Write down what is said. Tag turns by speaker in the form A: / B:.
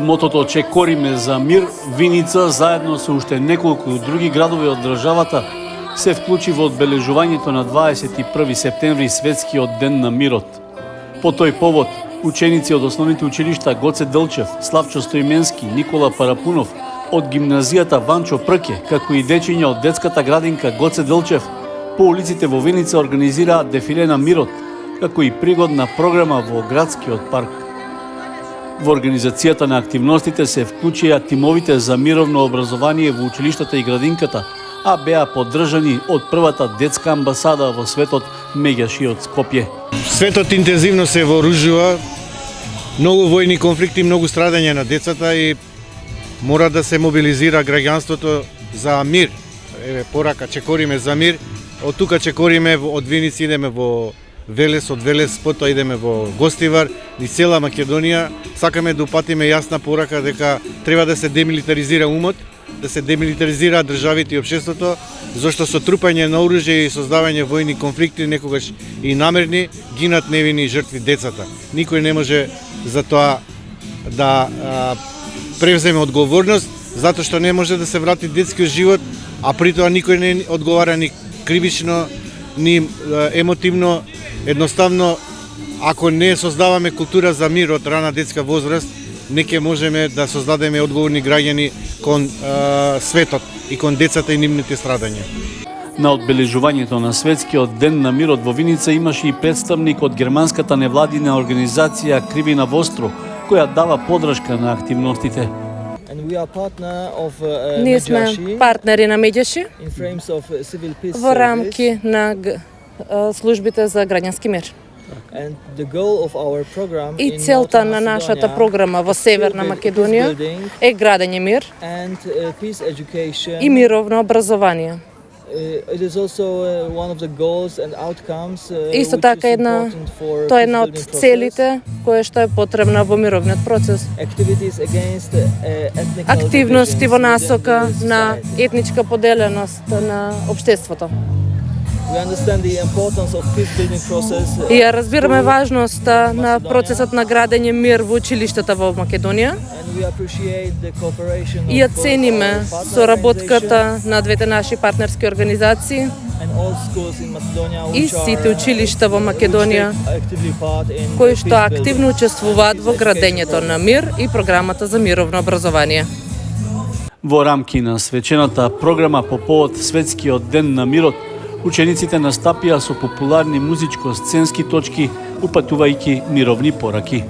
A: мотото "Че кориме за мир", Виница заедно со уште неколку други градови од државата се вклучи во одбележувањето на 21 септември, светскиот ден на мирот. По тој повод, ученици од основните училишта Гоце Делчев, Славчо Стоименски, Никола Парапунов, од гимназијата Ванчо Прке, како и дечиња од детската градинка Гоце Делчев, по улиците во Виница организираа дефиле на мирот, како и пригодна програма во градскиот парк. Во организацијата на активностите се вклучија тимовите за мировно образование во училиштата и градинката, а беа поддржани од првата детска амбасада во светот Меѓаши од Скопје.
B: Светот интензивно се вооружува, многу војни конфликти, многу страдања на децата и мора да се мобилизира граѓанството за мир. Еве порака "Че кориме за мир", од тука че кориме од Виница идеме во Велес, од Велес потоа идеме во Гостивар и цела Македонија. Сакаме да упатиме јасна порака дека треба да се демилитаризира умот, да се демилитаризира државите и општеството, зашто со трупање на оружје и создавање војни конфликти, некогаш и намерни, гинат невини жртви децата. Никој не може за тоа да превземе одговорност, затоа што не може да се врати детскиот живот, а при тоа никој не одговара ни кривично, ни емотивно. Едноставно, ако не создаваме култура за мир од рана детска возраст, не ќе можеме да создадеме одговорни граѓани кон светот и кон децата и нивните страдања.
A: На одбележувањето на светскиот ден на мирот во Виница имаше и представник од германската невладина организација Кривина Востро, која дава подршка на активностите.
C: Ние сме партнери на Меѓаши во рамки на службите за граѓански мир. И целта на нашата програма во Северна Македонија е градење мир и мировно образование. Исто така тоа е една од целите која што е потребна во мировниот процес. Активности во насока на етничка поделеност на општеството. И ја разбираме важноста на процесот на градење мир во училиштата во Македонија и ја цениме соработката на двете наши партнерски организации и сите училишта во Македонија кои што активно учествуваат во градењето на мир и програмата за мировно образование.
A: Во рамки на свечената програма по повод светскиот ден на мирот, учениците настапија со популарни музичко-сценски точки, упатувајќи мировни пораки.